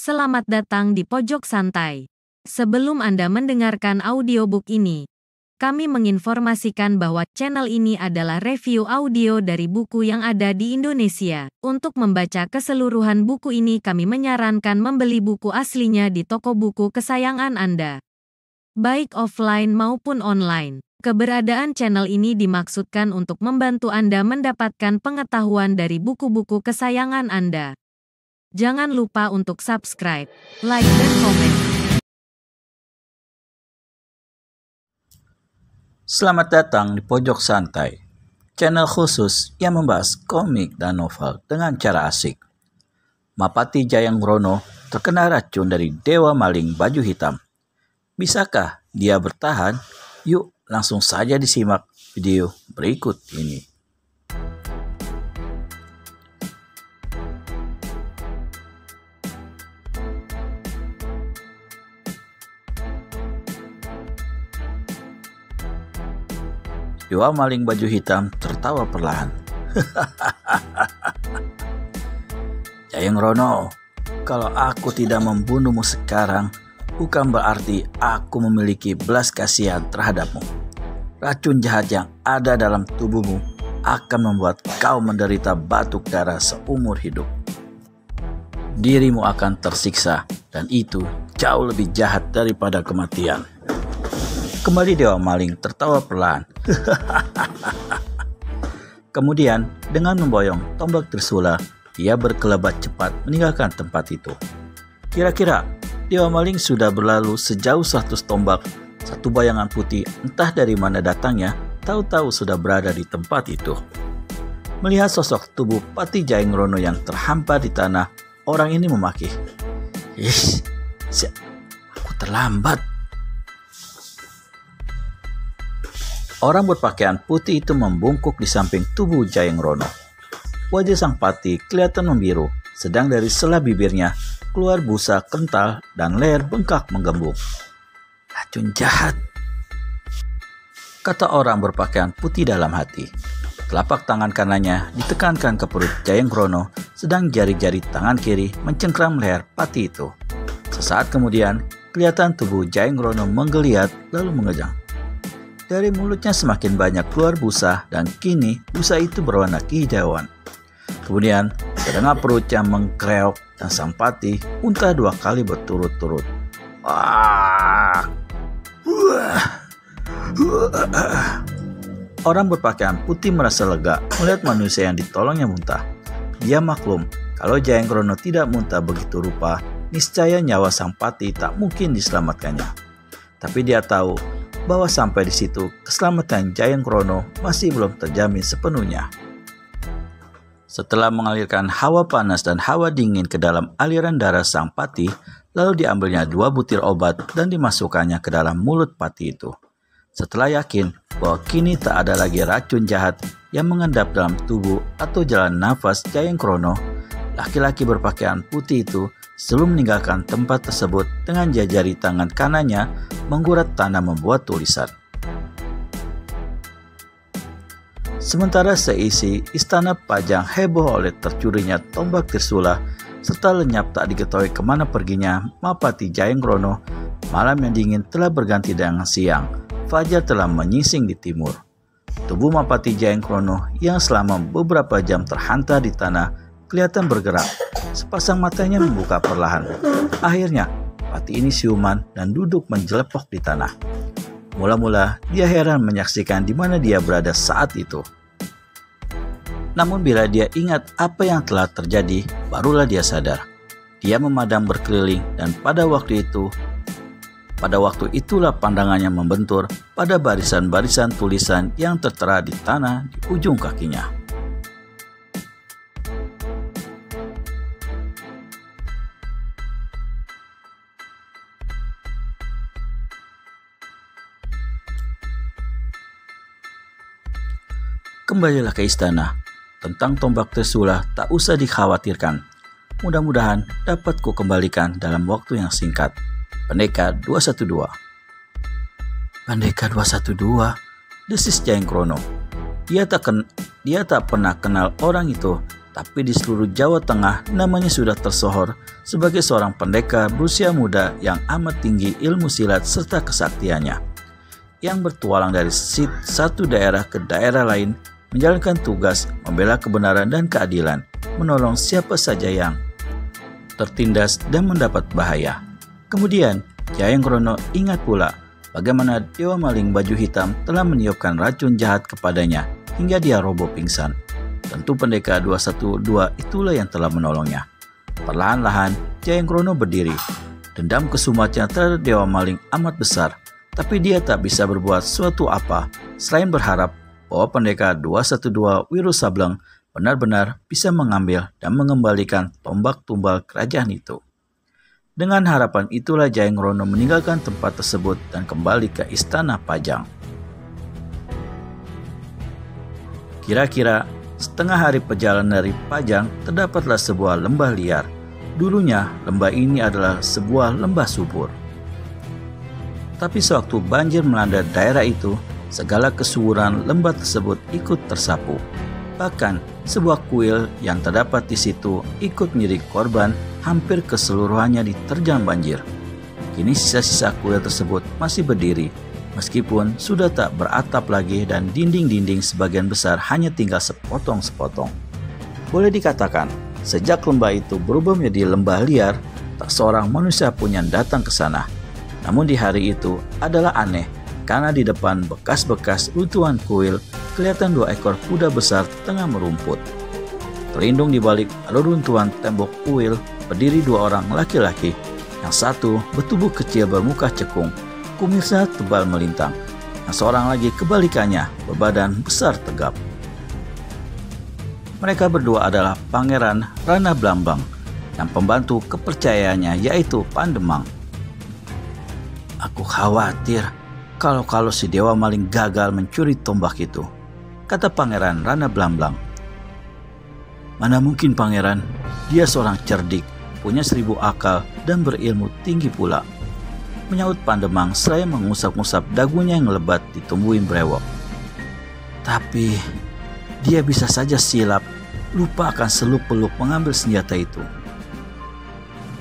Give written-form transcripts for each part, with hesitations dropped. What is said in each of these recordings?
selamat datang di Pojok Santai. Sebelum Anda mendengarkan audiobook ini, kami menginformasikan bahwa channel ini adalah review audio dari buku yang ada di Indonesia. Untuk membaca keseluruhan buku ini kami menyarankan membeli buku aslinya di toko buku kesayangan Anda, baik offline maupun online. Keberadaan channel ini dimaksudkan untuk membantu Anda mendapatkan pengetahuan dari buku-buku kesayangan Anda. Jangan lupa untuk subscribe, like, dan komen. Selamat datang di Pojok Santai, channel khusus yang membahas komik dan novel dengan cara asik. Mapati Jayangkrono terkena racun dari Dewa Maling Baju Hitam. Bisakah dia bertahan? Yuk langsung saja disimak video berikut ini. Dewa Maling Baju Hitam tertawa perlahan. Jayangkrono, kalau aku tidak membunuhmu sekarang, bukan berarti aku memiliki belas kasihan terhadapmu. Racun jahat yang ada dalam tubuhmu akan membuat kau menderita batuk darah seumur hidup. Dirimu akan tersiksa, dan itu jauh lebih jahat daripada kematian. Kembali Dewa Maling tertawa perlahan. Kemudian dengan memboyong tombak Trisula, dia berkelebat cepat meninggalkan tempat itu. Kira-kira Dewa Maling sudah berlalu sejauh 100 tombak. Satu bayangan putih entah dari mana datangnya, tahu-tahu sudah berada di tempat itu. Melihat sosok tubuh Pati Jayangkrono yang terhampar di tanah, orang ini memaki. Aku terlambat. Orang berpakaian putih itu membungkuk di samping tubuh Jayangkrono. Wajah sang Pati kelihatan membiru, sedang dari sela bibirnya keluar busa kental dan leher bengkak menggembung. Racun jahat, kata orang berpakaian putih dalam hati. Telapak tangan kanannya ditekankan ke perut Jayangkrono, sedang jari-jari tangan kiri mencengkram leher Pati itu. Sesaat kemudian, kelihatan tubuh Jayangkrono menggeliat lalu mengejang. Dari mulutnya semakin banyak keluar busa, dan kini busa itu berwarna kehijauan. Kemudian terdengar perutnya mengkreok dan sang Pati muntah 2 kali berturut-turut. Orang berpakaian putih merasa lega melihat manusia yang ditolongnya muntah. Dia maklum kalau Jayangkrono tidak muntah begitu rupa, niscaya nyawa sang Pati tak mungkin diselamatkannya. Tapi dia tahu bahwa sampai di situ keselamatan Jayangkrono masih belum terjamin sepenuhnya. Setelah mengalirkan hawa panas dan hawa dingin ke dalam aliran darah sang Pati, lalu diambilnya 2 butir obat dan dimasukkannya ke dalam mulut Pati itu. Setelah yakin bahwa kini tak ada lagi racun jahat yang mengendap dalam tubuh atau jalan nafas Jayangkrono, laki-laki berpakaian putih itu sebelum meninggalkan tempat tersebut dengan jari tangan kanannya menggurat tanah membuat tulisan. Sementara seisi istana Pajang heboh oleh tercurinya tombak Trisula serta lenyap tak diketahui kemana perginya Mapati Jayangkrono, malam yang dingin telah berganti dengan siang. Fajar telah menyising di timur. Tubuh Mapati Jayangkrono yang selama beberapa jam terhantar di tanah kelihatan bergerak. Sepasang matanya membuka perlahan. Akhirnya, Pati ini siuman dan duduk menjelepok di tanah. Mula-mula, dia heran menyaksikan di mana dia berada saat itu. Namun bila dia ingat apa yang telah terjadi, barulah dia sadar. Dia memandang berkeliling dan pada waktu itulah pandangannya membentur pada barisan-barisan tulisan yang tertera di tanah di ujung kakinya. Kembalilah ke istana. Tentang tombak Trisula tak usah dikhawatirkan. Mudah-mudahan dapat ku kembalikan dalam waktu yang singkat. Pendekar 212. Pendekar 212, desis Jayangkrono. Dia tak pernah kenal orang itu. tapi di seluruh Jawa Tengah namanya sudah tersohor sebagai seorang pendekar berusia muda yang amat tinggi ilmu silat serta kesaktiannya, yang bertualang dari satu daerah ke daerah lain, menjalankan tugas membela kebenaran dan keadilan, menolong siapa saja yang tertindas dan mendapat bahaya. Kemudian, Jayengkrono ingat pula bagaimana Dewa Maling Baju Hitam telah meniupkan racun jahat kepadanya hingga dia roboh pingsan. Tentu pendekar 212 itulah yang telah menolongnya. Perlahan-lahan, Jayengkrono berdiri. Dendam kesumatnya terhadap Dewa Maling amat besar, tapi dia tak bisa berbuat suatu apa selain berharap bahwa pendekar 212 Wiro Sableng benar-benar bisa mengambil dan mengembalikan tombak tumbal kerajaan itu. Dengan harapan itulah Jayengkrono meninggalkan tempat tersebut dan kembali ke Istana Pajang. Kira-kira setengah hari perjalanan dari Pajang terdapatlah sebuah lembah liar. Dulunya lembah ini adalah sebuah lembah subur. Tapi sewaktu banjir melanda daerah itu, segala kesuburan lembah tersebut ikut tersapu. Bahkan sebuah kuil yang terdapat di situ ikut menjadi korban, hampir keseluruhannya diterjang banjir. Kini sisa-sisa kuil tersebut masih berdiri, meskipun sudah tak beratap lagi dan dinding-dinding sebagian besar hanya tinggal sepotong-sepotong. Boleh dikatakan, sejak lembah itu berubah menjadi lembah liar, tak seorang manusia pun yang datang ke sana. Namun di hari itu adalah aneh, karena di depan bekas-bekas runtuhan kuil, kelihatan 2 ekor kuda besar tengah merumput. Terlindung di balik reruntuhan tembok kuil, berdiri 2 orang laki-laki. Yang satu bertubuh kecil bermuka cekung, kumisnya tebal melintang. Yang seorang lagi kebalikannya, berbadan besar tegap. Mereka berdua adalah Pangeran Rana Blambang dan pembantu kepercayaannya yaitu Pandemang. Aku khawatir kalau si Dewa Maling gagal mencuri tombak itu, kata Pangeran Rana Blambang. Mana mungkin pangeran, dia seorang cerdik, punya 1000 akal dan berilmu tinggi pula, menyahut Pandemang seraya mengusap-ngusap dagunya yang lebat ditumbuhin brewok. Tapi dia bisa saja silap, lupa akan seluk-beluk mengambil senjata itu.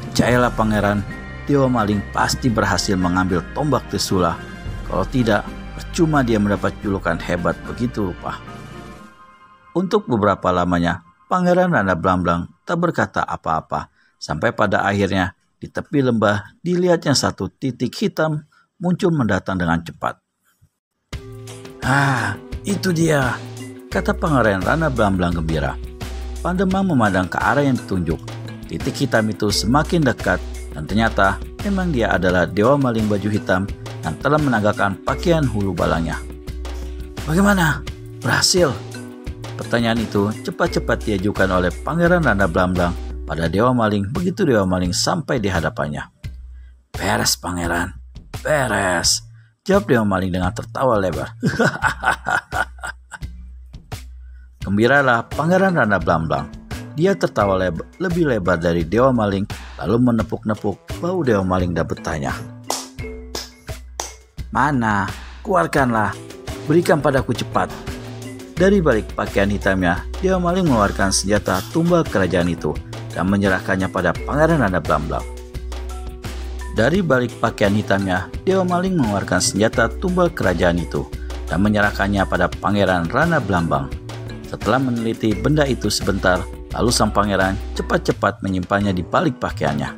Percayalah pangeran, Dewa Maling pasti berhasil mengambil tombak Trisula. Kalau tidak, percuma dia mendapat julukan hebat begitu rupa. Untuk beberapa lamanya, Pangeran Rana Blambang tak berkata apa-apa, sampai pada akhirnya di tepi lembah dilihatnya satu titik hitam muncul mendatang dengan cepat. Ah, itu dia, kata Pangeran Rana Blambang gembira. Pandemang memandang ke arah yang ditunjuk. Titik hitam itu semakin dekat dan ternyata memang dia adalah Dewa Maling Baju Hitam yang telah menanggalkan pakaian hulu balangnya. Bagaimana? Berhasil? Pertanyaan itu cepat-cepat diajukan oleh Pangeran Rana Blambang pada Dewa Maling begitu Dewa Maling sampai di hadapannya. Beres pangeran, beres, jawab Dewa Maling dengan tertawa lebar. Gembiralah Pangeran Rana Blambang. Dia tertawa lebih lebar dari Dewa Maling, lalu menepuk-nepuk bau Dewa Maling dan bertanya, "Mana? Keluarkanlah, berikan padaku cepat." Dari balik pakaian hitamnya, Dewa Maling mengeluarkan senjata tumbal kerajaan itu dan menyerahkannya pada Pangeran Rana Blambang. Dari balik pakaian hitamnya, Dewa Maling mengeluarkan senjata tumbal kerajaan itu dan menyerahkannya pada Pangeran Rana Blambang. Setelah meneliti benda itu sebentar, lalu sang pangeran cepat-cepat menyimpannya di balik pakaiannya.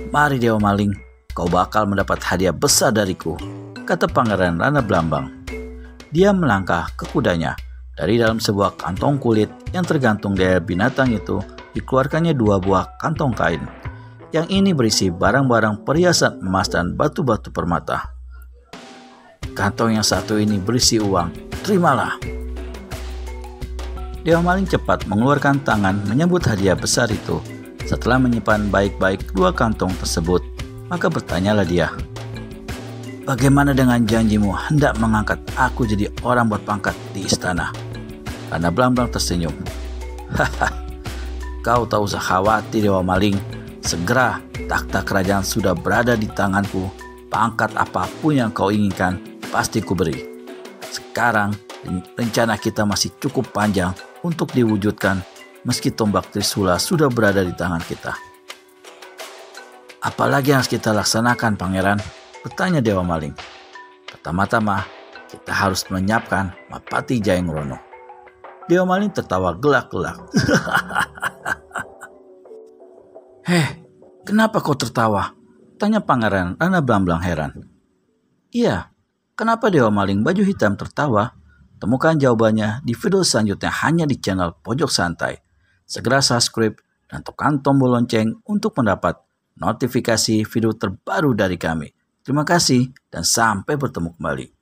"Mari Dewa Maling, kau bakal mendapat hadiah besar dariku," kata Pangeran Rana Blambang. Dia melangkah ke kudanya. Dari dalam sebuah kantong kulit yang tergantung dari binatang itu, dikeluarkannya 2 buah kantong kain. Yang ini berisi barang-barang perhiasan emas dan batu-batu permata. "Kantong yang satu ini berisi uang, terimalah." Dewa Maling cepat mengeluarkan tangan menyambut hadiah besar itu. Setelah menyimpan baik-baik 2 kantong tersebut, maka bertanyalah dia, "Bagaimana dengan janjimu hendak mengangkat aku jadi orang berpangkat di istana?" Rana Blambang tersenyum. "Haha, kau tak usah khawatir Dewa Maling. Segera takhta kerajaan sudah berada di tanganku. Pangkat apapun yang kau inginkan pasti kuberi. Sekarang rencana kita masih cukup panjang untuk diwujudkan. meski tombak Trisula sudah berada di tangan kita. Apalagi yang harus kita laksanakan, Pangeran? Bertanya Dewa Maling. Pertama-tama, kita harus menyiapkan Mapati Jayangrono. Dewa Maling tertawa gelak-gelak. Kenapa kau tertawa? Tanya Pangeran Rana Blamblang heran. Iya, kenapa Dewa Maling baju hitam tertawa? Temukan jawabannya di video selanjutnya hanya di channel Pojok Santai. Segera subscribe dan tekan tombol lonceng untuk mendapat notifikasi video terbaru dari kami. Terima kasih dan sampai bertemu kembali.